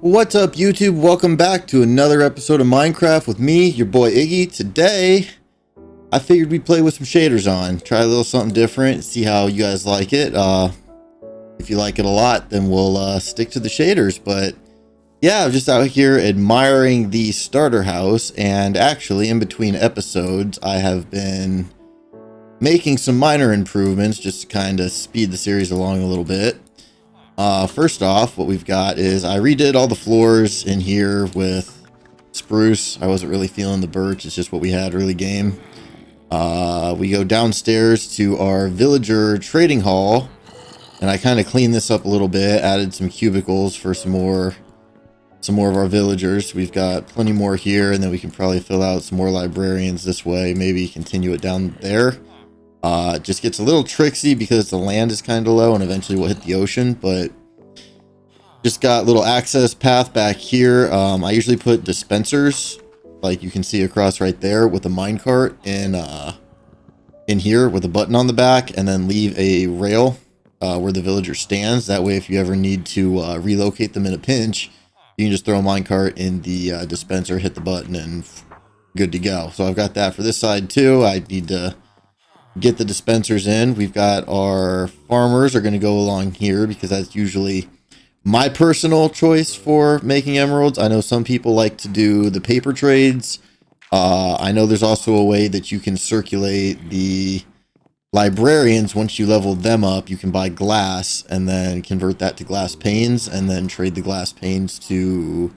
What's up, YouTube? Welcome back to another episode of Minecraft with me, your boy Iggy. Today, I figured we'd play with some shaders on, try a little something different, see how you guys like it. If you like it a lot, then we'll stick to the shaders. But yeah, I'm just out here admiring the starter house, and actually, in between episodes, I have been making some minor improvements just to kind of speed the series along a little bit. First off, what we've got is I redid all the floors in here with spruce. I wasn't really feeling the birch. It's just what we had early game. We go downstairs to our villager trading hall, and I kind of cleaned this up a little bit, added some cubicles for some more of our villagers. We've got plenty more here, and then we can probably fill out some more librarians this way, maybe continue it down there. It just gets a little tricksy because the land is kind of low and eventually we'll hit the ocean, but just got a little access path back here. I usually put dispensers, like you can see across right there, with a minecart in here with a button on the back, and then leave a rail where the villager stands. That way, if you ever need to relocate them in a pinch, you can just throw a minecart in the dispenser, hit the button, and good to go. So I've got that for this side too. I need to get the dispensers in. We've got our farmers are going to go along here because that's usually my personal choice for making emeralds. I know some people like to do the paper trades. I know there's also a way that you can circulate the librarians. Once you level them up, you can buy glass and then convert that to glass panes and then trade the glass panes to,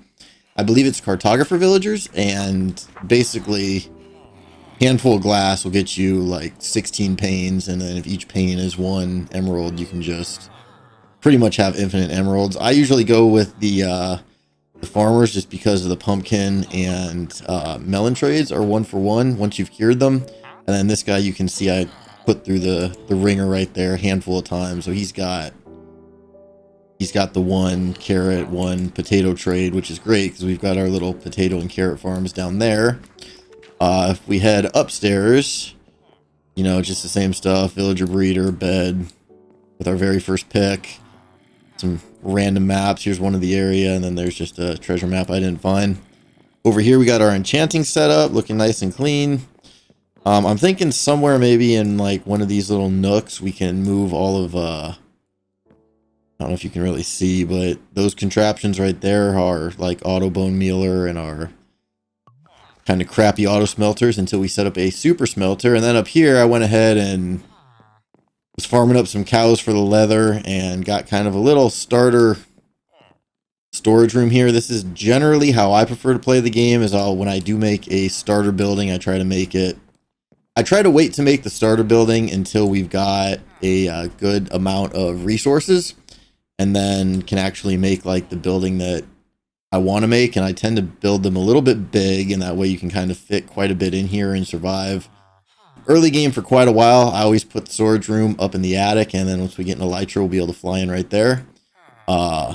I believe it's cartographer villagers, and basically handful of glass will get you like 16 panes, and then if each pane is one emerald, you can just pretty much have infinite emeralds. I usually go with the farmers just because of the pumpkin and melon trades are 1 for 1 once you've cured them. And then this guy, you can see I put through the ringer right there a handful of times, so he's got the 1 carrot 1 potato trade, which is great because we've got our little potato and carrot farms down there. If we head upstairs, you know, just the same stuff, villager breeder, bed, with our very first pick, some random maps. Here's one of the area, and then there's just a treasure map I didn't find. Over here, we got our enchanting setup, looking nice and clean. I'm thinking somewhere maybe in like one of these little nooks, we can move all of, I don't know if you can really see, but those contraptions right there are like auto bone mealer and our kind of crappy auto smelters until we set up a super smelter. And then up here, I went ahead and was farming up some cows for the leather and got kind of a little starter storage room here. This is generally how I prefer to play the game, is when I do make a starter building, I try to wait to make the starter building until we've got a good amount of resources, and then can actually make like the building that I want to make. And I tend to build them a little bit big, and that way you can kind of fit quite a bit in here and survive early game for quite a while. I always put the storage room up in the attic, and then once we get in elytra, we'll be able to fly in right there. But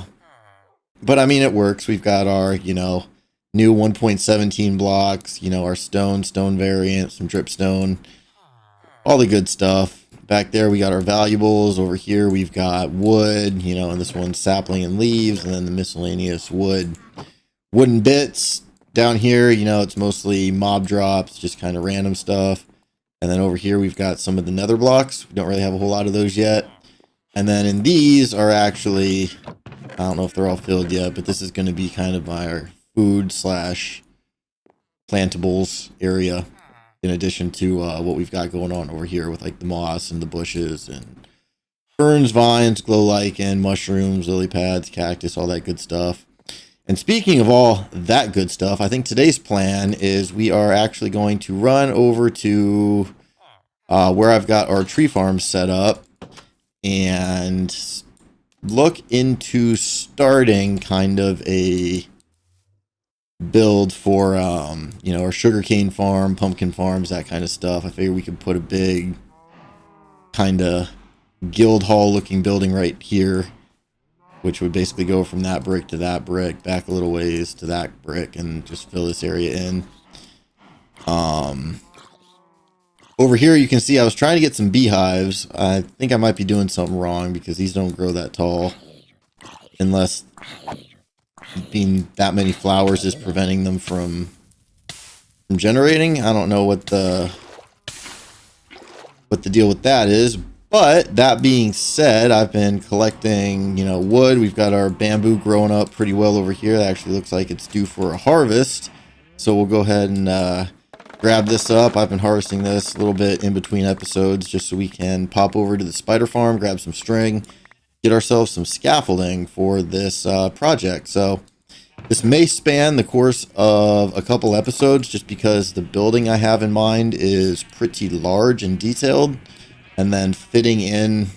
I mean, it works. We've got our, you know, new 1.17 blocks, you know, our stone variant, some dripstone, all the good stuff. Back there, we got our valuables. Over here, we've got wood, you know, and this one's sapling and leaves, and then the miscellaneous wooden bits. Down here, you know, it's mostly mob drops, just kind of random stuff. And then over here, we've got some of the nether blocks. We don't really have a whole lot of those yet. And then in these are actually, I don't know if they're all filled yet, but this is going to be kind of our food / plantables area, in addition to what we've got going on over here with like the moss and the bushes and ferns, vines, glow lichen, mushrooms, lily pads, cactus, all that good stuff. And speaking of all that good stuff, I think today's plan is we are actually going to run over to where I've got our tree farm set up and look into starting kind of a build for you know, our sugarcane farm, pumpkin farms, that kind of stuff. I figured we could put a big kind of guild hall looking building right here, which would basically go from that brick to that brick, back a little ways to that brick, and just fill this area in. Over here you can see I was trying to get some beehives. I think I might be doing something wrong because these don't grow that tall unless being that many flowers is preventing them from generating. I don't know what the deal with that is. But that being said, I've been collecting, you know, wood. We've got our bamboo growing up pretty well over here. That actually looks like it's due for a harvest. So we'll go ahead and grab this up. I've been harvesting this a little bit in between episodes just so we can pop over to the spider farm, grab some string, get ourselves some scaffolding for this project. So this may span the course of a couple episodes just because the building I have in mind is pretty large and detailed. And then fitting in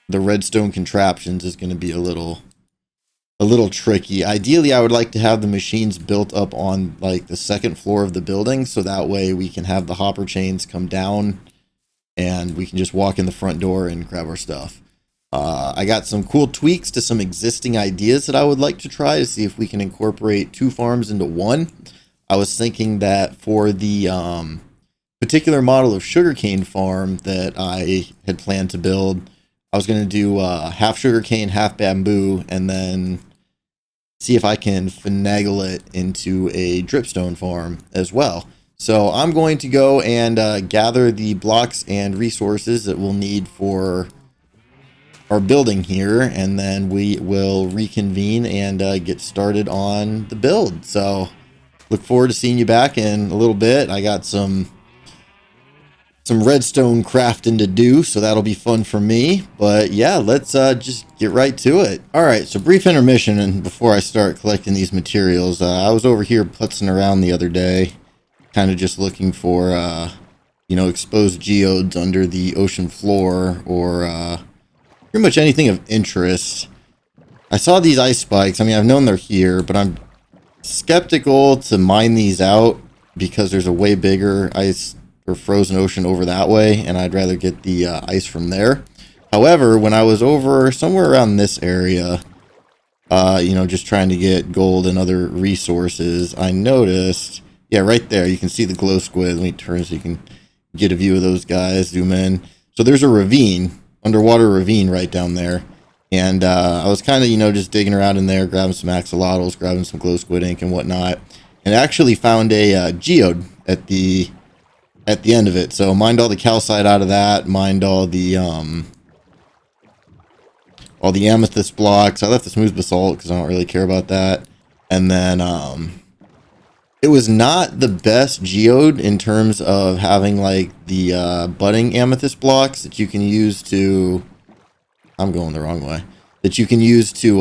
the redstone contraptions is going to be a little tricky. Ideally, I would like to have the machines built up on like the second floor of the building, so that way we can have the hopper chains come down and we can just walk in the front door and grab our stuff. I got some cool tweaks to some existing ideas that I would like to try to see if we can incorporate 2 farms into one. I was thinking that for the particular model of sugarcane farm that I had planned to build, I was going to do half sugarcane, half bamboo, and then see if I can finagle it into a dripstone farm as well. So I'm going to go and gather the blocks and resources that we'll need for our building here, and then we will reconvene and get started on the build. So look forward to seeing you back in a little bit. I got some redstone crafting to do, so that'll be fun for me. But yeah, let's just get right to it. All right, so brief intermission, and before I start collecting these materials, I was over here putzing around the other day, kind of just looking for you know, exposed geodes under the ocean floor, or pretty much anything of interest. I saw these ice spikes. I mean, I've known they're here, but I'm skeptical to mine these out because there's a way bigger ice or frozen ocean over that way, and I'd rather get the ice from there. However, when I was over somewhere around this area, you know, just trying to get gold and other resources, I noticed, yeah, right there, you can see the glow squid. Let me turn so you can get a view of those guys, zoom in. So there's a ravine, underwater ravine right down there. And I was kind of, you know, just digging around in there, grabbing some axolotls, grabbing some glow squid ink and whatnot, and actually found a geode at the end of it. So mined all the calcite out of that, mined all the amethyst blocks. I left the smooth basalt because I don't really care about that. And then it was not the best geode in terms of having like the budding amethyst blocks that you can use to, I'm going the wrong way, that you can use to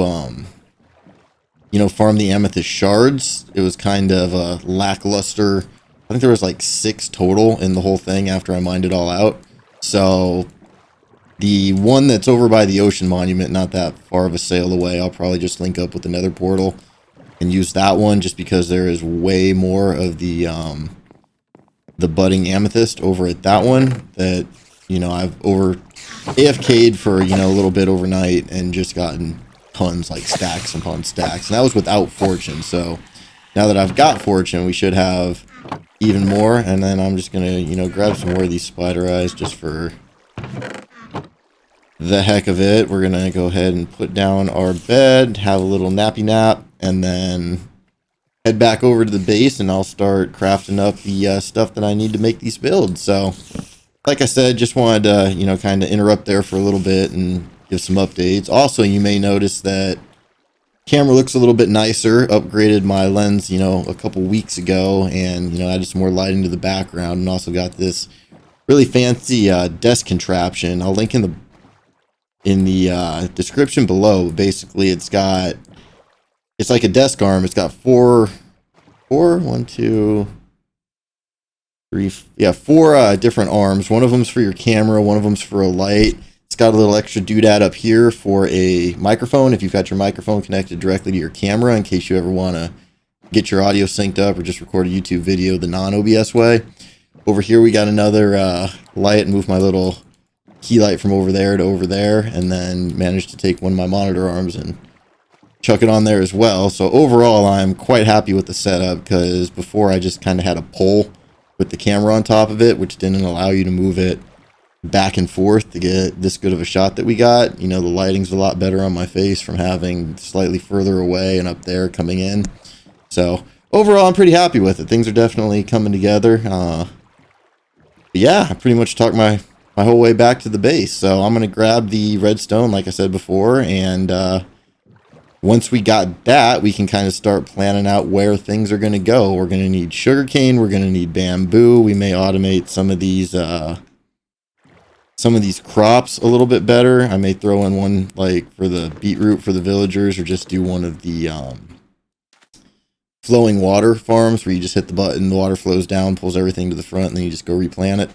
you know, farm the amethyst shards. It was kind of a lackluster. I think there was like 6 total in the whole thing after I mined it all out. So the one that's over by the ocean monument, not that far of a sail away, I'll probably just link up with the nether portal and use that one just because there is way more of the budding amethyst over at that one that, you know, I've over AFK'd for, you know, a little bit overnight and just gotten tons, like stacks upon stacks. And that was without fortune. So now that I've got fortune, we should have even more. And then I'm just gonna, you know, grab some more of these spider eyes just for the heck of it. We're gonna go ahead and put down our bed, have a little nappy nap, and then head back over to the base, and I'll start crafting up the stuff that I need to make these builds. So like I said, just wanted to, you know, kind of interrupt there for a little bit and give some updates. Also, you may notice that camera looks a little bit nicer. Upgraded my lens, you know, a couple weeks ago, and, you know, added some more lighting to the background, and also got this really fancy desk contraption. I'll link in the description below. Basically, it's like a desk arm. It's got four different arms. One of them's for your camera, one of them's for a light. It's got a little extra doodad up here for a microphone if you've got your microphone connected directly to your camera, in case you ever want to get your audio synced up or just record a YouTube video the non-OBS way. Over here we got another light, and move my little key light from over there to over there, and then managed to take one of my monitor arms and chuck it on there as well. So overall, I'm quite happy with the setup, because before I just kind of had a pole with the camera on top of it, which didn't allow you to move it back and forth to get this good of a shot that we got. You know, the lighting's a lot better on my face from having slightly further away and up there coming in. So overall, I'm pretty happy with it. Things are definitely coming together. Yeah, I pretty much talked my whole way back to the base. So I'm going to grab the redstone, like I said before, and once we got that, we can kind of start planning out where things are going to go. We're going to need sugarcane. We're going to need bamboo. We may automate some of these crops a little bit better. I may throw in one like for the beetroot for the villagers, or just do one of the flowing water farms where you just hit the button, the water flows down, pulls everything to the front, and then you just go replant it.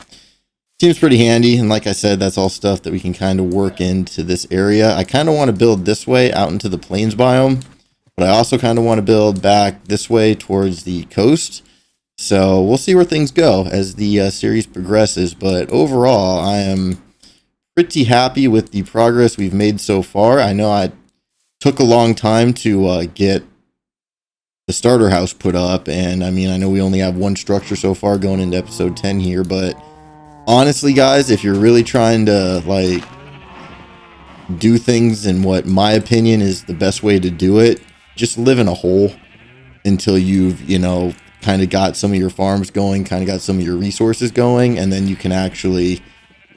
Seems pretty handy, and like I said, that's all stuff that we can kind of work into this area. I kind of want to build this way out into the plains biome, but I also kind of want to build back this way towards the coast. So we'll see where things go as the series progresses, but overall, I am pretty happy with the progress we've made so far. I know I took a long time to get the starter house put up, and I mean, I know we only have one structure so far going into episode 10 here, but honestly, guys, if you're really trying to like do things in what my opinion is the best way to do it, just live in a hole until you've, you know, kind of got some of your farms going, kind of got some of your resources going, and then you can actually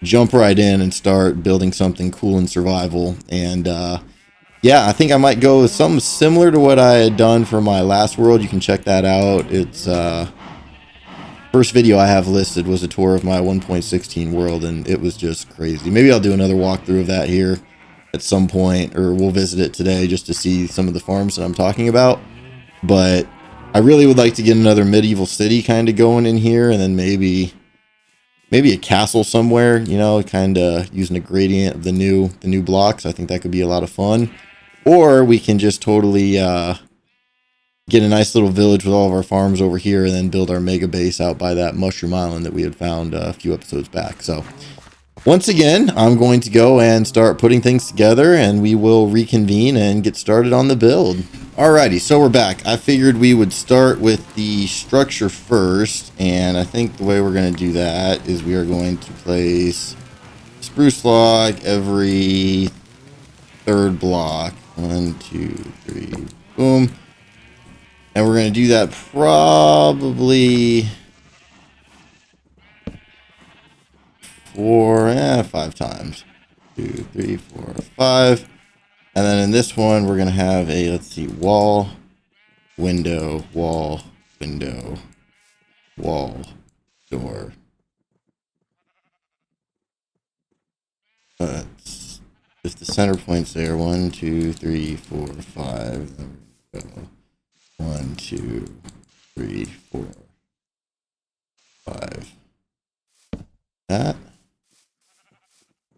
jump right in and start building something cool in survival. And yeah, I think I might go with something similar to what I had done for my last world. You can check that out. It's first video I have listed was a tour of my 1.16 world, and it was just crazy. Maybe I'll do another walkthrough of that here at some point, or we'll visit it today just to see some of the farms that I'm talking about. But I really would like to get another medieval city kind of going in here, and then maybe a castle somewhere, you know, kind of using a gradient of the new blocks. I think that could be a lot of fun. Or we can just totally get a nice little village with all of our farms over here, and then build our mega base out by that mushroom island that we had found a few episodes back. So once again, I'm going to go and start putting things together, and we will reconvene and get started on the build. Alrighty, so we're back. I figured we would start with the structure first, and I think the way we're going to do that is we are going to place spruce log every third block. 1, 2, 3, boom. And we're going to do that probably 5 times. 2, 3, 4, 5. And then in this one, we're going to have a, let's see, wall, window, wall, window, wall, door. Just the center points there. 1, 2, 3, 4, 5. There we go. 1, 2, 3, 4, 5. That.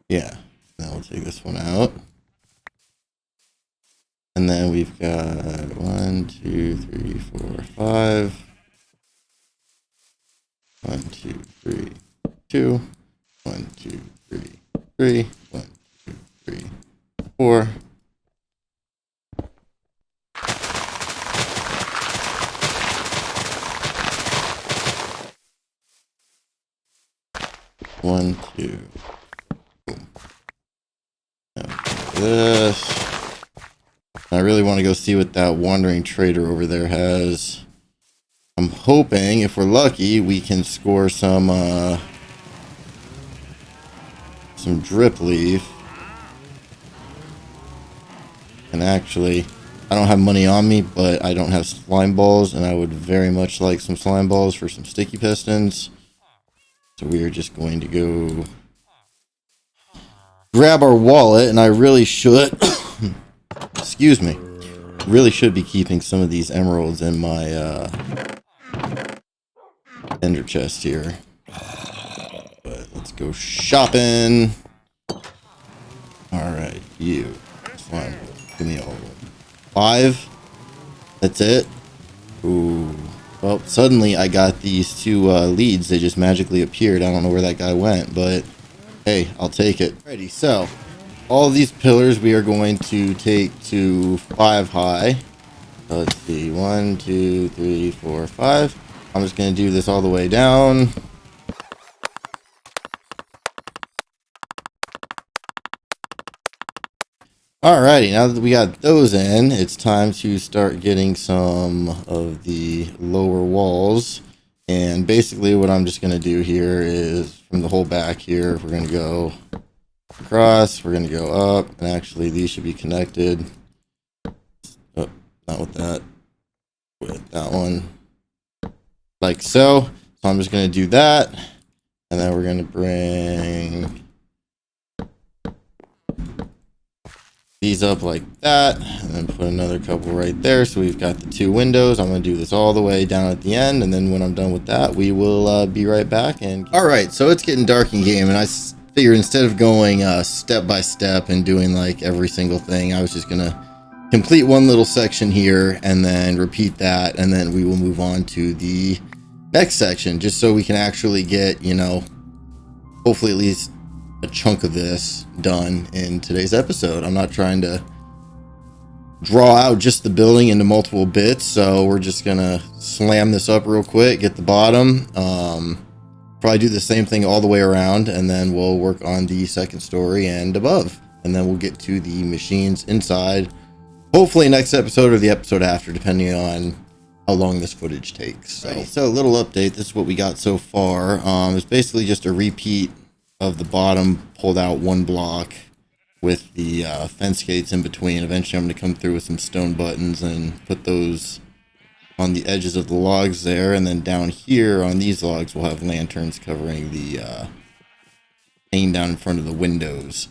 Yeah. Now we'll take this one out. And then we've got 1, 2, 3, 4, 5. 1, 2, 3, 2. 1, 2, 3, 3. 1, 2, 3, 4. One, two. Boom. This. I really want to go see what that wandering trader over there has. I'm hoping, if we're lucky, we can score some drip leaf. And actually, I don't have money on me, but I don't have slime balls, and I would very much like some slime balls for some sticky pistons. So we are just going to go grab our wallet, and I really should, excuse me, really should be keeping some of these emeralds in my ender chest here. But let's go shopping. Alright, you. Slime. Give me all of them. 5. That's it. Ooh. Well, suddenly I got these 2 leads. They just magically appeared. I don't know where that guy went, but hey, I'll take it. Alrighty, so all of these pillars we are going to take to 5 high. So let's see, 1, 2, 3, 4, 5. I'm just going to do this all the way down. Alrighty, now that we got those in, it's time to start getting some of the lower walls. And basically what I'm just going to do here is from the whole back here, we're going to go across, we're going to go up, and actually these should be connected. Oh, not with that, with that one. Like so. So I'm just going to do that. And then we're going to bring these up like that, and then put another couple right there. So we've got the two windows. I'm going to do this all the way down at the end, and then when I'm done with that, we will be right back. And all right, so it's getting dark in game, and I figured instead of going step by step and doing like every single thing, I was just going to complete one little section here and then repeat that, and then we will move on to the next section, just so we can actually get, you know, hopefully at least a chunk of this done in today's episode. I'm not trying to draw out just the building into multiple bits, so we're just gonna slam this up real quick, get the bottom, probably do the same thing all the way around, and then we'll work on the second story and above, and then we'll get to the machines inside, hopefully next episode or the episode after, depending on how long this footage takes. So a little update. This is what we got so far. It's basically just a repeat of the bottom pulled out one block with the fence gates in between. Eventually I'm going to come through with some stone buttons and put those on the edges of the logs there, and then down here on these logs we'll have lanterns covering the hanging down in front of the windows.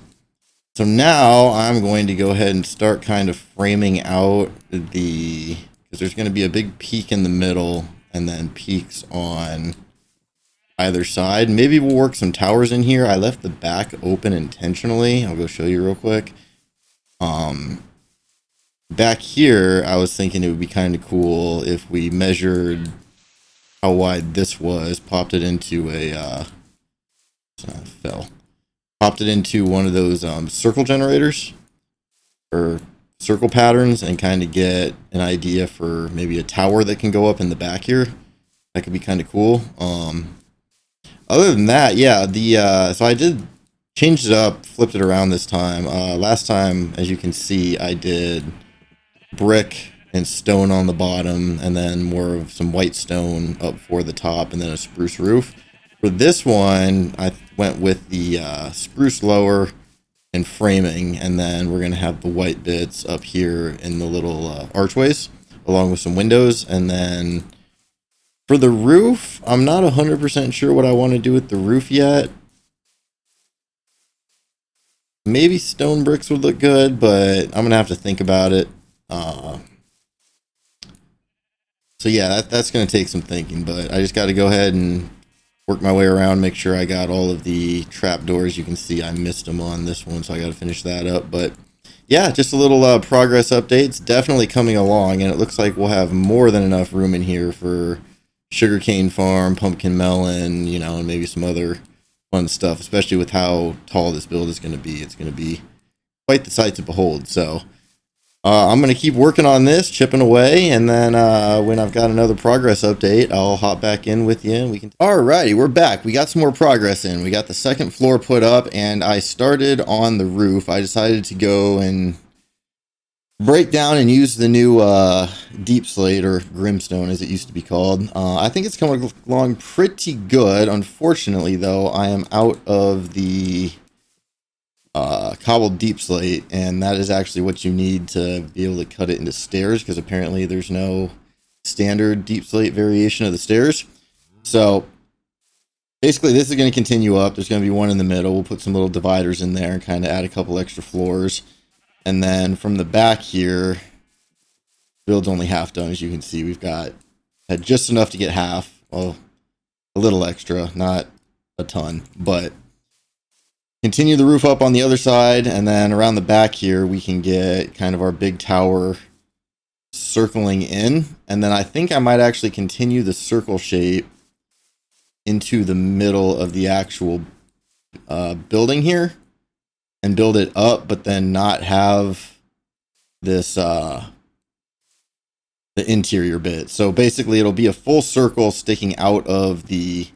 So now I'm going to go ahead and start kind of framing out the, because there's going to be a big peak in the middle and then peaks on either side. Maybe we'll work some towers in here. I left the back open intentionally. I'll go show you real quick. Back here, I was thinking it would be kind of cool if we measured how wide this was, popped it into a popped it into one of those circle generators or circle patterns, and kind of get an idea for maybe a tower that can go up in the back here. That could be kind of cool. Other than that, yeah, so I did change it up, flipped it around this time. Last time, as you can see, I did brick and stone on the bottom, and then more of some white stone up for the top, and then a spruce roof. For this one, I went with the spruce lower and framing, and then we're going to have the white bits up here in the little archways, along with some windows, and then for the roof, I'm not 100% sure what I want to do with the roof yet. Maybe stone bricks would look good, but I'm going to have to think about it. So yeah, that's going to take some thinking, but I just got to go ahead and work my way around, make sure I got all of the trapdoors. You can see I missed them on this one, so I got to finish that up. But yeah, just a little progress updates. Definitely coming along, and it looks like we'll have more than enough room in here for sugarcane farm, pumpkin melon, you know, and maybe some other fun stuff, especially with how tall this build is going to be. It's going to be quite the sight to behold. So I'm going to keep working on this, chipping away, and then when I've got another progress update, I'll hop back in with you and we can. Alrighty, we're back. We got some more progress in. We got the second floor put up, and I started on the roof. I decided to go and break down and use the new deep slate, or grimstone as it used to be called. I think it's coming along pretty good. Unfortunately, though, I am out of the cobbled deep slate, and that is actually what you need to be able to cut it into stairs, because apparently there's no standard deep slate variation of the stairs. So basically this is going to continue up. There's going to be one in the middle. We'll put some little dividers in there and kind of add a couple extra floors. And then from the back here, build's only half done. As you can see, we've had just enough to get half. Well, a little extra, not a ton, but continue the roof up on the other side. And then around the back here, we can get kind of our big tower circling in. And then I think I might actually continue the circle shape into the middle of the actual building here, and build it up, but then not have this the interior bit. So basically it'll be a full circle sticking out of the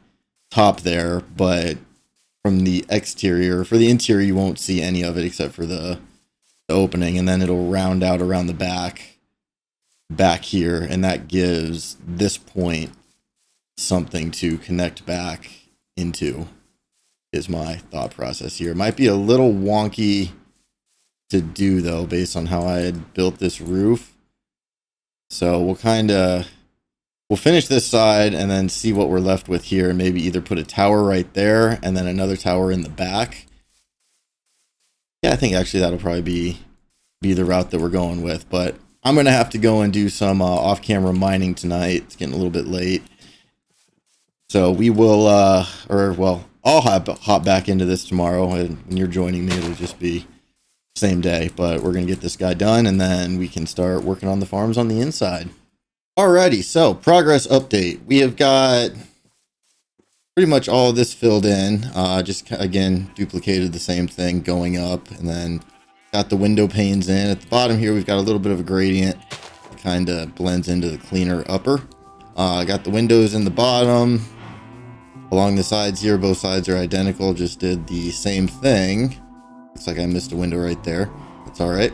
top there, but from the exterior, for the interior you won't see any of it except for the the opening, and then it'll round out around the back here, and that gives this point something to connect back into, is my thought process here. It might be a little wonky to do though, based on how I had built this roof. So we'll finish this side and then see what we're left with here, and maybe either put a tower right there and then another tower in the back. Yeah, I think actually that'll probably be the route that we're going with, but I'm gonna have to go and do some off-camera mining tonight. It's getting a little bit late, so we will I'll hop back into this tomorrow, and when you're joining me, it'll just be same day. But we're gonna get this guy done, and then we can start working on the farms on the inside. Alrighty, so progress update. We have got pretty much all of this filled in. Just again duplicated the same thing going up, and then got the window panes in. At the bottom here, we've got a little bit of a gradient. It kind of blends into the cleaner upper. Got the windows in the bottom. Along the sides here, both sides are identical. Just did the same thing. Looks like I missed a window right there. That's all right.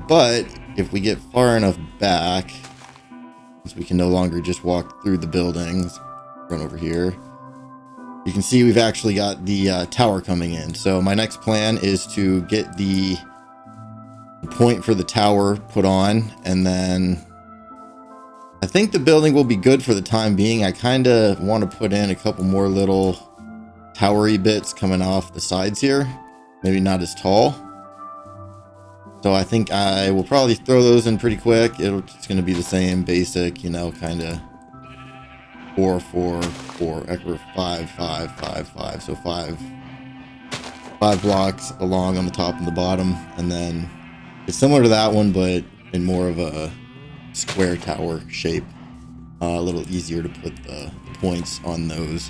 But if we get far enough back, so we can no longer just walk through the buildings, run over here, you can see we've actually got the tower coming in. So my next plan is to get the point for the tower put on, and then I think the building will be good for the time being. I kind of want to put in a couple more little towery bits coming off the sides here, maybe not as tall. So I think I will probably throw those in pretty quick. It's going to be the same basic, you know, kind of 4 4 4 5 5 5 5. So five blocks along on the top and the bottom, and then it's similar to that one, but in more of a square tower shape. A little easier to put the points on those.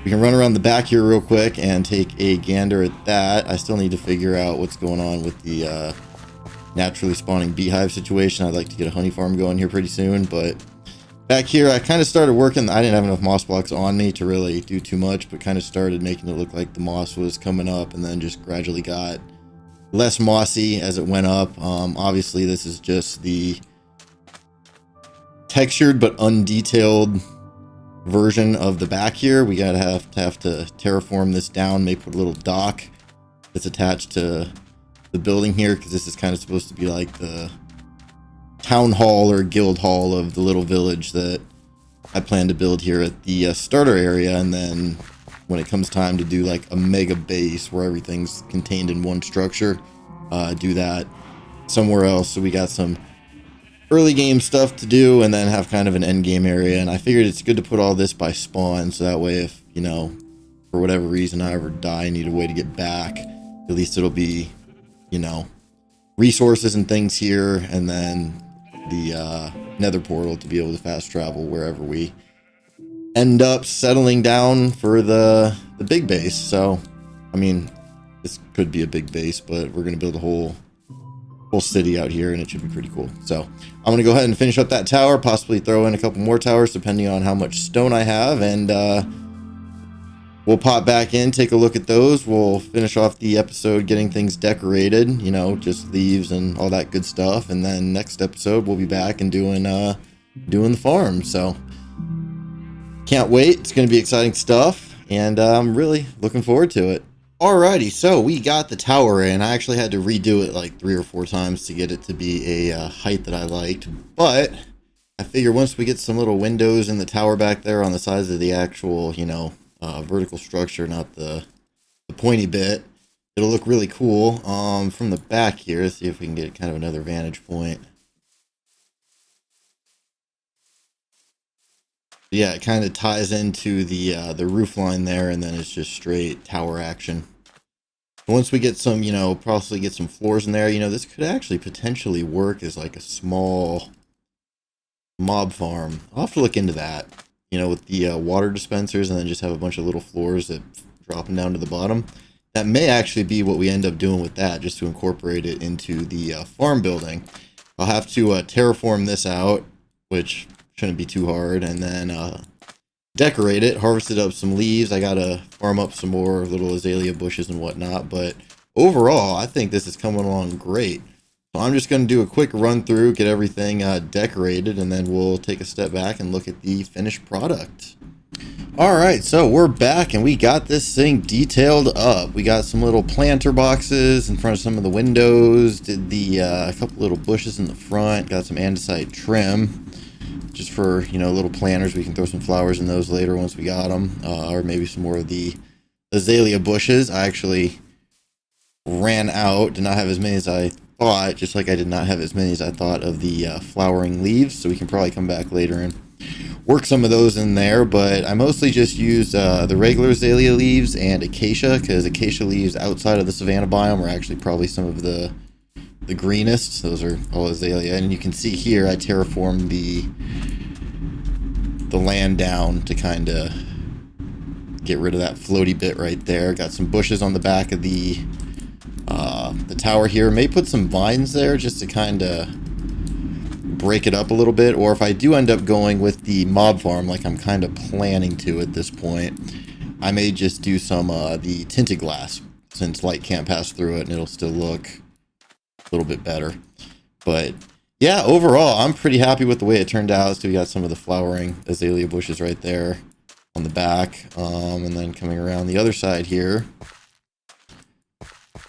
We can run around the back here real quick and take a gander at that. I still need to figure out what's going on with the naturally spawning beehive situation. I'd like to get a honey farm going here pretty soon, but back here I kind of started working. I didn't have enough moss blocks on me to really do too much, but kind of started making it look like the moss was coming up, and then just gradually got less mossy as it went up. Obviously this is just the textured but undetailed version of the back here. We gotta have to terraform this down, maybe put a little dock that's attached to the building here, because this is kind of supposed to be like the town hall or guild hall of the little village that I plan to build here at the starter area. And then when it comes time to do like a mega base where everything's contained in one structure, do that somewhere else. So we got some early game stuff to do, and then have kind of an end game area. And I figured it's good to put all this by spawn, so that way if, you know, for whatever reason I ever die and need a way to get back, at least it'll be, you know, resources and things here, and then the nether portal to be able to fast travel wherever we end up settling down for the big base. So I mean, this could be a big base, but we're gonna build a whole city out here, and it should be pretty cool. So I'm gonna go ahead and finish up that tower, possibly throw in a couple more towers depending on how much stone I have, and we'll pop back in, take a look at those. We'll finish off the episode getting things decorated, you know, just leaves and all that good stuff, and then next episode we'll be back and doing the farm. So can't wait. It's gonna be exciting stuff, and I'm really looking forward to it. Alrighty, so we got the tower in. I actually had to redo it like 3 or 4 times to get it to be a height that I liked, but I figure once we get some little windows in the tower back there on the sides of the actual, you know, vertical structure, not the pointy bit, it'll look really cool. From the back here, let's see if we can get kind of another vantage point. Yeah, it kind of ties into the roof line there, and then it's just straight tower action. Once we get some, you know, possibly get some floors in there, you know, this could actually potentially work as like a small mob farm. I'll have to look into that, you know, with the water dispensers, and then just have a bunch of little floors that drop down to the bottom. That may actually be what we end up doing with that, just to incorporate it into the farm building. I'll have to terraform this out, which shouldn't be too hard, and then decorate it, harvested up some leaves. I gotta farm up some more little azalea bushes and whatnot, but overall I think this is coming along great. So I'm just going to do a quick run through, get everything decorated, and then we'll take a step back and look at the finished product. Alright, so we're back and we got this thing detailed up. We got some little planter boxes in front of some of the windows, did the a couple little bushes in the front, got some andesite trim just for, you know, little planters. We can throw some flowers in those later once we got them, or maybe some more of the azalea bushes. I actually ran out, did not have as many as I thought, just like I did not have as many as I thought of the flowering leaves, so we can probably come back later and work some of those in there. But I mostly just used the regular azalea leaves and acacia, because acacia leaves outside of the savanna biome are actually probably some of the greenest. Those are all azalea, and you can see here I terraformed the land down to kind of get rid of that floaty bit right there. Got some bushes on the back of the tower here. May put some vines there just to kind of break it up a little bit, or if I do end up going with the mob farm like I'm kind of planning to at this point, I may just do some the tinted glass, since light can't pass through it and it'll still look a little bit better. But yeah, overall I'm pretty happy with the way it turned out. So we got some of the flowering azalea bushes right there on the back, and then coming around the other side here,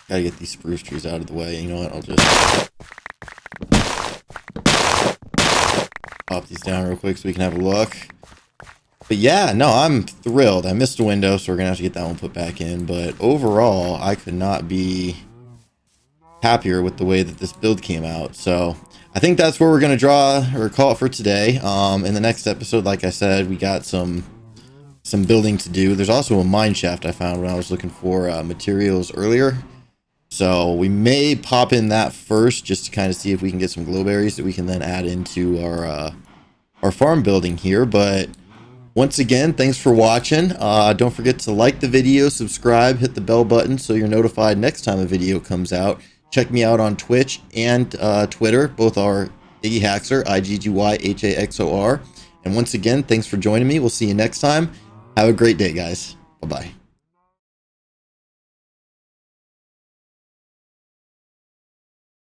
gotta get these spruce trees out of the way. You know what, I'll just pop these down real quick so we can have a look. But yeah, no, I'm thrilled. I missed a window, so we're gonna have to get that one put back in. But overall, I could not be happier with the way that this build came out. So I think that's where we're gonna draw or call it for today. In the next episode, like I said, we got some building to do. There's also a mine shaft I found when I was looking for materials earlier. So we may pop in that first, just to kind of see if we can get some glowberries that we can then add into our farm building here. But once again, thanks for watching. Don't forget to like the video, subscribe, hit the bell button so you're notified next time a video comes out. Check me out on Twitch and Twitter. Both are Iggy Haxor, IGGYHAXOR. And once again, thanks for joining me. We'll see you next time. Have a great day, guys. Bye-bye.